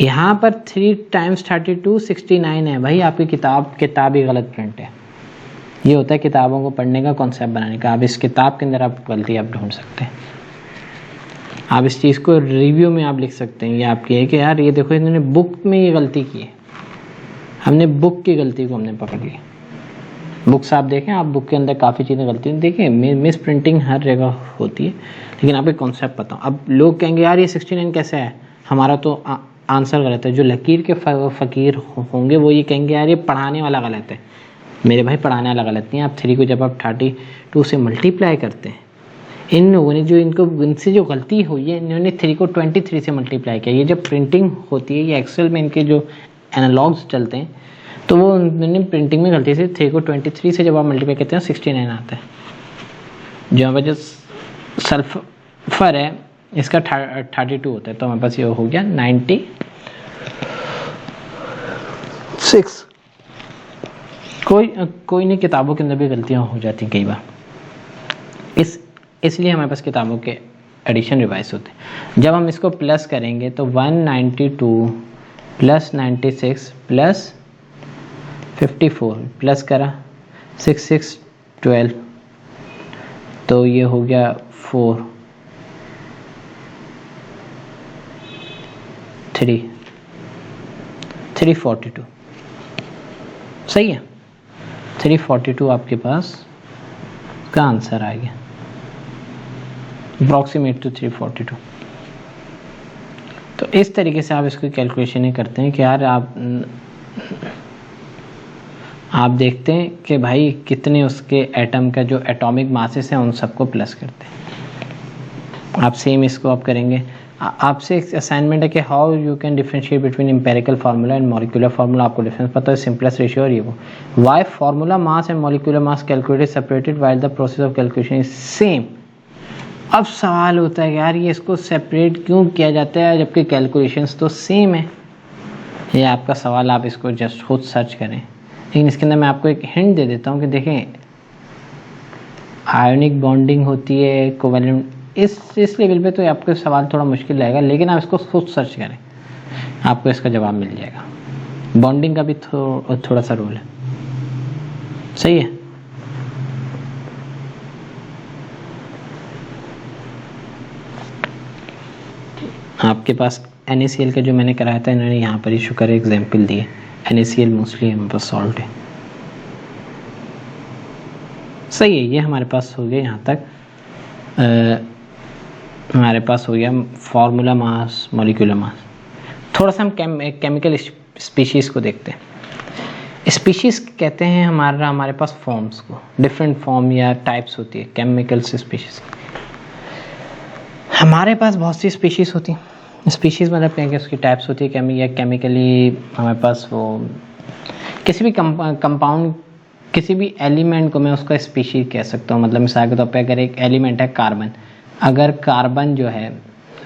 यहाँ पर 3 × 32 69 है, भाई आपकी किताब ही गलत प्रिंट है। ये होता है किताबों को पढ़ने का, कॉन्सेप्ट बनाने का। आप इस किताब के अंदर आप गलती आप ढूंढ सकते हैं, आप इस चीज़ को रिव्यू में आप लिख सकते हैं। ये आपकी है कि यार ये देखो इन्होंने बुक में ये गलती की है, हमने बुक की गलती को हमने पकड़ ली। बुक्स आप देखें, आप बुक के अंदर काफ़ी चीज़ें गलती देखिए, मिस प्रिंटिंग हर जगह होती है, लेकिन आप एक कॉन्सेप्ट बताओ। अब लोग कहेंगे यार ये 69 कैसे है, हमारा तो आंसर गलत है। जो लकीर के फ़कीर होंगे वो ये कहेंगे यार ये पढ़ाने वाला गलत है, मेरे भाई पढ़ाने अलग अलग नहीं है। आप 3 को जब आप 32 से मल्टीप्लाई करते हैं, इन लोगों ने जो इनसे जो गलती हुई है, इन्होंने 3 को 23 से मल्टीप्लाई किया। ये जब प्रिंटिंग होती है, ये एक्सेल में इनके जो एनालॉग्स चलते हैं, तो वो उन्होंने प्रिंटिंग में गलती से 3 को 23 से जब आप मल्टीप्लाई करते हैं 69 आता है। जो हमारे जो सल्फर है इसका 32 होता है, तो हमारे पास ये हो गया 96। कोई नहीं, किताबों के अंदर भी गलतियाँ हो जाती हैं कई बार, इसलिए हमारे पास किताबों के एडिशन रिवाइज होते हैं। जब हम इसको प्लस करेंगे तो 192 प्लस 96 प्लस 54 प्लस करा 6612, तो ये हो गया 342। सही है, 342 आपके पास का आंसर आ गया, अप्रॉक्सीमेट टू 342। तो इस तरीके से आप इसकी कैलकुलेशन ही करते हैं कि यार आप देखते हैं कि भाई कितने उसके एटम का जो एटॉमिक मासेस हैं उन सबको प्लस करते हैं। आप सेम इसको आप करेंगे। आपसे एक असाइनमेंट है कि how you can differentiate between empirical formula and molecular formula. आपको डिफरेंस पता है, सिंपलेस्ट रेशियो और ये वो। Why formula mass and molecular mass calculated separated while the process of calculation is same. अब सवाल होता है यार ये इसको सेपरेट क्यों किया जाता है जबकि कैलकुलेशंस तो सेम है। ये आपका सवाल, आप इसको जस्ट खुद सर्च करें। लेकिन इसके अंदर मैं आपको एक हिंट दे देता हूँ कि देखें, आयोनिक बॉन्डिंग होती है, कोवेलेंट, इस लेवल पे तो आपको सवाल थोड़ा मुश्किल रहेगा, लेकिन आप इसको खुद सर्च करें, आपको इसका जवाब मिल जाएगा। बॉन्डिंग का भी थोड़ा सा रूल है। सही है। आपके पास NaCl का जो मैंने कराया था, इन्होंने यहाँ पर इशू कर एग्जाम्पल दिए। NaCl मोस्टली हमारे पास सॉल्ट है। सही है, ये हमारे पास हो गया यहाँ तक। हमारे पास हो गया फार्मूला मास, मॉलिक्यूलर मास। थोड़ा सा हम केमिकल स्पीशीज़ को देखते हैं। स्पीशीज़ कहते हैं हमारे पास फॉर्म्स को, डिफरेंट फॉर्म या टाइप्स होती है केमिकल स्पीशीज़। हमारे पास बहुत सी स्पीशीज़ होती हैं। स्पीशीज़ मतलब क्या है, उसकी टाइप्स होती है या केमिकली हमारे पास वो किसी भी कंपाउंड, किसी भी एलिमेंट को मैं उसका स्पीशीज़ कह सकता हूँ। मतलब मिसाल के तौर पे अगर एक एलिमेंट है कार्बन, अगर कार्बन जो है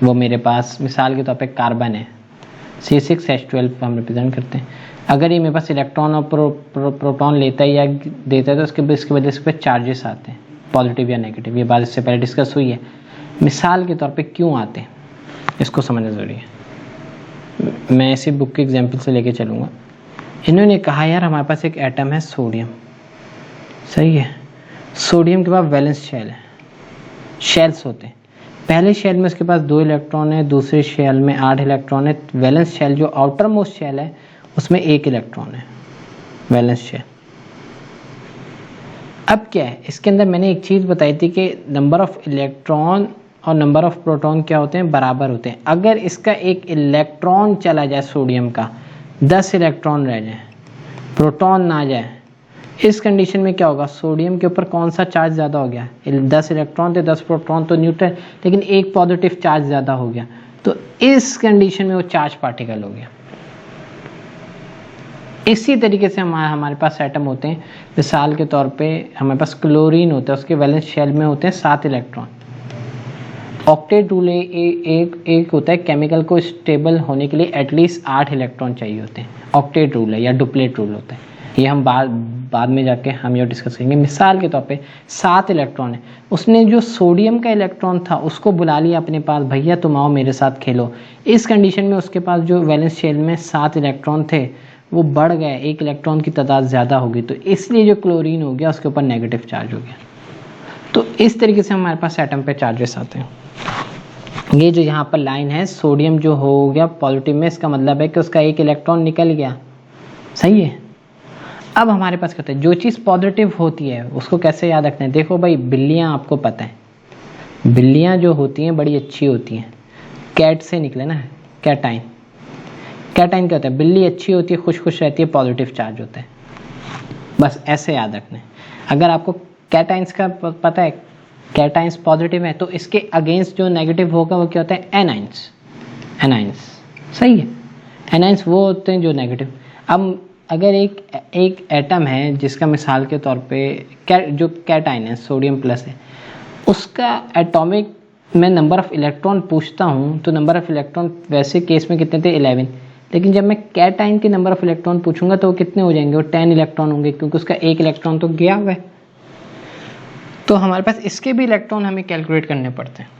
वो मेरे पास मिसाल के तौर पे कार्बन है, C6H12 हम रिप्रेजेंट करते हैं। अगर ये मेरे पास इलेक्ट्रॉन और प्रोटॉन लेता है या देता है तो इसके वजह से इस पर चार्जेस आते हैं, पॉजिटिव या नेगेटिव। ये बात इससे पहले डिस्कस हुई है। मिसाल के तौर पे क्यों आते हैं इसको समझना ज़रूरी है। मैं इसी बुक के एग्जाम्पल से लेके चलूँगा। इन्होंने कहा यार हमारे पास एक एटम है सोडियम, सही है। सोडियम के पास वैलेंस शेल है, शेल्स होते हैं। पहले शेल में उसके पास 2 इलेक्ट्रॉन है, दूसरे शेल में 8 इलेक्ट्रॉन है। वैलेंस शेल जो आउटर मोस्ट शेल है उसमें 1 इलेक्ट्रॉन है, वैलेंस शेल। अब क्या है, इसके अंदर मैंने एक चीज़ बताई थी कि नंबर ऑफ इलेक्ट्रॉन और नंबर ऑफ प्रोटॉन क्या होते हैं, बराबर होते हैं। अगर इसका एक इलेक्ट्रॉन चला जाए, सोडियम का 10 इलेक्ट्रॉन रह जाए, प्रोटॉन ना जाए, इस कंडीशन में क्या होगा, सोडियम के ऊपर कौन सा चार्ज ज़्यादा हो गया, 10 इलेक्ट्रॉन थे 10 प्रोटॉन तो न्यूट्रल, लेकिन एक पॉजिटिव चार्ज ज़्यादा हो गया, तो इस कंडीशन में वो चार्ज पार्टिकल हो गया। इसी तरीके से हमारे पास एटम होते हैं। मिसाल के तौर पे हमारे पास क्लोरीन होता है, उसके वैलेंस शेल में होते हैं 7 इलेक्ट्रॉन। ऑक्टेट रूल एक होता है, केमिकल को स्टेबल होने के लिए एटलीस्ट 8 इलेक्ट्रॉन चाहिए होते हैं। ऑक्टेट रूल है या डुप्लेट रूल होता है, ये हम बाद में जाके हम ये डिस्कस करेंगे। मिसाल के तौर पे 7 इलेक्ट्रॉन है, उसने जो सोडियम का इलेक्ट्रॉन था उसको बुला लिया अपने पास, भैया तुम आओ मेरे साथ खेलो। इस कंडीशन में उसके पास जो वैलेंस शेल में 7 इलेक्ट्रॉन थे वो बढ़ गए, 1 इलेक्ट्रॉन की तादाद ज़्यादा होगी, तो इसलिए जो क्लोरीन हो गया उसके ऊपर नेगेटिव चार्ज हो गया। तो इस तरीके से हमारे पास एटम पे चार्जेस आते हैं। ये जो यहाँ पर लाइन है, सोडियम जो हो गया पॉजिटिव में, इसका मतलब है कि उसका 1 इलेक्ट्रॉन निकल गया, सही है। अब हमारे पास क्या होता है, जो चीज़ पॉजिटिव होती है उसको कैसे याद रखते हैं। देखो भाई, बिल्लियाँ आपको पता है, बिल्लियाँ जो होती हैं बड़ी अच्छी होती हैं। कैट से निकले ना, कैटाइन। कैटाइन क्या होता है, बिल्ली अच्छी होती है, खुश खुश रहती है, पॉजिटिव चार्ज होता है। बस ऐसे याद रखना है। अगर आपको कैटाइंस का पता है, कैटाइंस पॉजिटिव है, तो इसके अगेंस्ट जो नेगेटिव होगा वो क्या होता है, एनाइंस। एनाइंस सही है, एनाइंस वो होते हैं जो नेगेटिव। अब अगर एक एटम है जिसका मिसाल के तौर पे जो कैटाइन है, सोडियम प्लस है, उसका एटॉमिक मैं नंबर ऑफ इलेक्ट्रॉन पूछता हूँ तो नंबर ऑफ इलेक्ट्रॉन वैसे केस में कितने थे, 11। लेकिन जब मैं कैटाइन के नंबर ऑफ इलेक्ट्रॉन पूछूंगा तो वो कितने हो जाएंगे, वो 10 इलेक्ट्रॉन होंगे, क्योंकि उसका एक इलेक्ट्रॉन तो गया हुआ है। तो हमारे पास इसके भी इलेक्ट्रॉन हमें कैलकुलेट करने पड़ते हैं।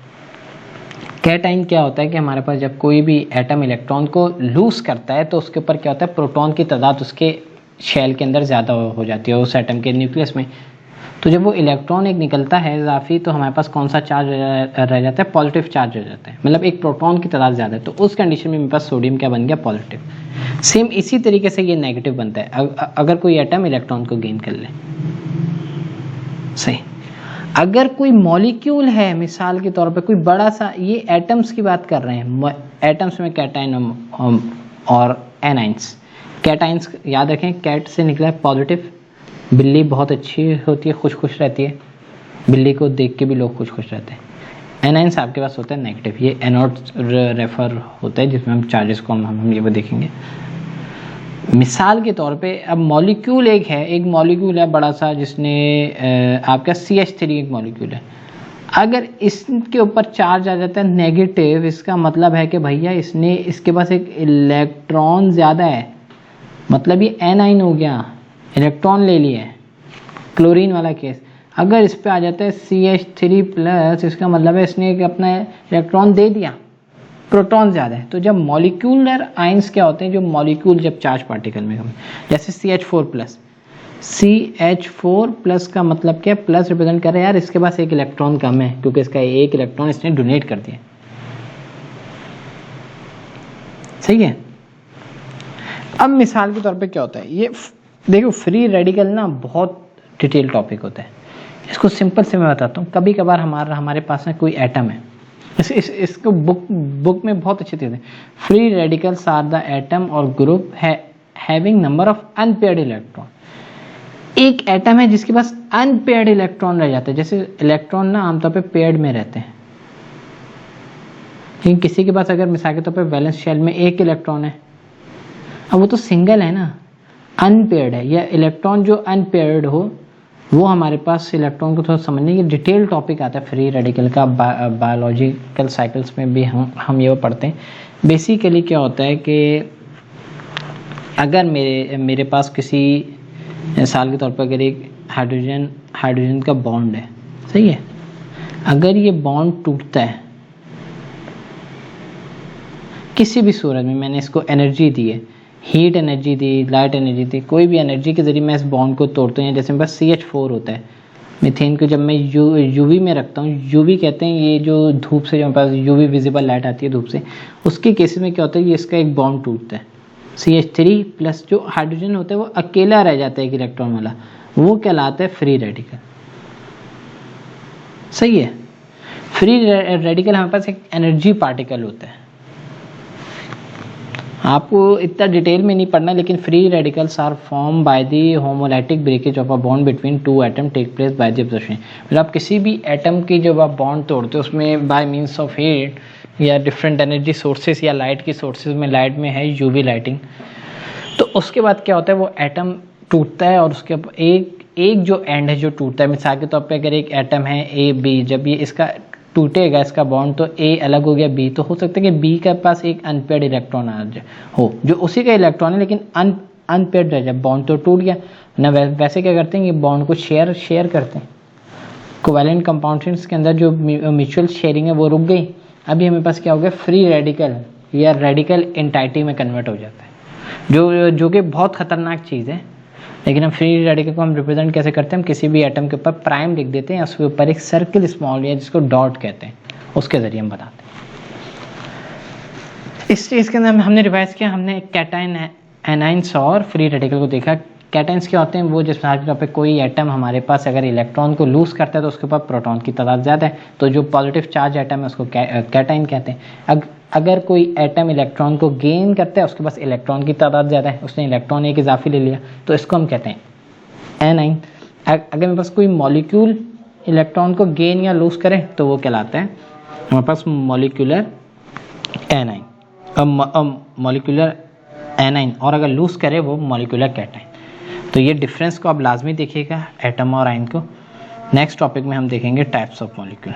कैटाइन क्या होता है कि हमारे पास जब कोई भी एटम इलेक्ट्रॉन को लूज करता है तो उसके ऊपर क्या होता है, प्रोटॉन की तादाद उसके शेल के अंदर ज़्यादा हो जाती है, उस एटम के न्यूक्लियस में। तो जब वो इलेक्ट्रॉन एक निकलता है इजाफी, तो हमारे पास कौन सा चार्ज रह जाता है, पॉजिटिव चार्ज रह जाता है, मतलब एक प्रोटॉन की तादाद ज़्यादा है। तो उस कंडीशन में मेरे पास सोडियम क्या बन गया, पॉजिटिव। सेम इसी तरीके से ये नेगेटिव बनता है अगर कोई एटम इलेक्ट्रॉन को गेन कर ले। सही। अगर कोई मॉलिक्यूल है, मिसाल के तौर पे कोई बड़ा सा, ये एटम्स की बात कर रहे हैं, एटम्स में कैटाइन और एनाइंस। कैटाइंस याद रखें, कैट से निकला है पॉजिटिव। बिल्ली बहुत अच्छी होती है, खुश रहती है, बिल्ली को देख के भी लोग खुश रहते हैं। एनाइंस आपके पास होता है नेगेटिव, ये एनोड रेफर होता है जिसमें हम चार्जेस को हम ये भी देखेंगे। मिसाल के तौर पे अब मॉलिक्यूल एक मॉलिक्यूल है बड़ा सा, जिसने आपका CH3 एक मॉलिक्यूल है। अगर इसके ऊपर चार्ज आ जाता है नेगेटिव, इसका मतलब है कि भैया इसके पास एक इलेक्ट्रॉन ज़्यादा है, मतलब ये एनाइन हो गया, इलेक्ट्रॉन ले लिए। क्लोरीन वाला केस, अगर इस पे आ जाता है CH3+, इसका मतलब है इसने अपना इलेक्ट्रॉन दे दिया, प्रोटॉन ज़्यादा है। तो जब मॉलिक्यूलर आयंस क्या होते हैं, जो मॉलिक्यूल जब चार्ज पार्टिकल में कम, जैसे CH4+ का मतलब क्या है, प्लस रिप्रेजेंट कर रहा है, यार इसके पास एक इलेक्ट्रॉन कम है, क्योंकि इसका एक इलेक्ट्रॉन इसने डोनेट कर दिया। सही है। अब मिसाल के तौर पे क्या होता है, ये देखो फ्री रेडिकल ना बहुत डिटेल टॉपिक होता है, इसको सिंपल से मैं बताता हूँ। कभी कभार हमारे पास में कोई एटम है, इसको बुक में बहुत अच्छे थे, free radicals are the atom और group having number of unpaired electron. एक एटम है जिसके पास अनपेयर्ड इलेक्ट्रॉन रह जाते हैं, जैसे इलेक्ट्रॉन ना आमतौर पे पेयर्ड में रहते हैं, लेकिन किसी के पास अगर मिसाल के तौर पे वैलेंस शेल में एक इलेक्ट्रॉन है, अब वो तो सिंगल है ना, अनपेयर्ड है। या इलेक्ट्रॉन जो अनपेयर्ड हो, वो हमारे पास इलेक्ट्रॉन को थोड़ा समझने की डिटेल टॉपिक आता है फ्री रेडिकल का, बायोलॉजिकल साइकिल्स में भी हम ये पढ़ते हैं। बेसिकली क्या होता है कि अगर मेरे पास किसी मिसाल के तौर पर अगर एक हाइड्रोजन का बॉन्ड है, सही है, अगर ये बॉन्ड टूटता है किसी भी सूरत में, मैंने इसको एनर्जी दी है, हीट एनर्जी दी, लाइट एनर्जी दी, कोई भी एनर्जी के जरिए मैं इस बॉन्ड को तोड़ता हूँ। जैसे मेरे पास CH4 होता है, मीथेन को जब मैं यूवी में रखता हूँ, यूवी कहते हैं ये जो धूप से, जो मेरे पास यूवी विजिबल लाइट आती है धूप से, उसके केसेस में क्या होता है, ये इसका एक बॉन्ड टूटता है, CH3+, जो हाइड्रोजन होता है वो अकेला रह जाता है एक इलेक्ट्रॉन वाला, वो कहलाता है फ्री रेडिकल। सही है। फ्री रेडिकल हमारे पास एक एनर्जी पार्टिकल होता है, आपको इतना डिटेल में नहीं पढ़ना, लेकिन free radicals are form by the homolytic breakage of a bond between two atom take place by the absorption. मतलब आप किसी भी एटम की जब आप बॉन्ड तोड़ते हो, उसमें बाय मींस ऑफ हीट या डिफरेंट एनर्जी सोर्सेज या लाइट की सोर्सेज में, लाइट में है यूवी लाइटिंग, तो उसके बाद क्या होता है, वो एटम टूटता है और उसके एक जो एंड है जो टूटता है, मिसाल के तौर पर अगर एक एटम है AB, जब ये इसका टूटेगा इसका बॉन्ड, तो A अलग हो गया B, तो हो सकता है कि B के पास एक अनपेयर्ड इलेक्ट्रॉन आ जाए हो, जो उसी का इलेक्ट्रॉन है लेकिन अनपेयर्ड रह जाए, बॉन्ड तो टूट गया ना। वैसे क्या करते हैं, ये बॉन्ड को शेयर करते हैं। कोवैलेंट कंपाउंड्स के अंदर जो म्यूचुअल शेयरिंग है वो रुक गई, अभी हमेरे पास क्या हो गया, फ्री रेडिकल या रेडिकल एंटाइटी में कन्वर्ट हो जाता है, जो कि बहुत खतरनाक चीज़ है। लेकिन हम फ्री रेडिकल को हम रिप्रेजेंट कैसे करते हैं, हम किसी भी एटम के ऊपर प्राइम लिख देते हैं, उसके ऊपर एक सर्कल स्मॉल या जिसको डॉट कहते हैं, उसके जरिए हम बताते हैं। इस चीज़ के अंदर हमने रिवाइज किया, हमने कैटाइन, एनाइंस और फ्री रेडिकल को देखा। कैटाइंस क्या होते हैं, वो जिस तौर पे कोई एटम हमारे पास अगर इलेक्ट्रॉन को लूज करता है तो उसके ऊपर प्रोटॉन की तादाद ज़्यादा है, तो जो पॉजिटिव चार्ज एटम है उसको कैटाइन कहते हैं। अगर कोई एटम इलेक्ट्रॉन को गेन करता है, उसके पास इलेक्ट्रॉन की तादाद ज़्यादा है, उसने इलेक्ट्रॉन एक इजाफी ले लिया, तो इसको हम कहते हैं एनाइन। अगर मेरे पास कोई मॉलिक्यूल इलेक्ट्रॉन को गेन या लूज करे तो वो कहलाता है हमारे पास मॉलिक्यूलर एनाइन, मॉलिक्यूलर एनाइन, और अगर लूज करे वो मॉलिक्यूलर कैटाइन। तो ये डिफरेंस को आप लाजमी देखिएगा एटम और आयन को। नेक्स्ट टॉपिक में हम देखेंगे टाइप्स ऑफ मॉलिक्यूल।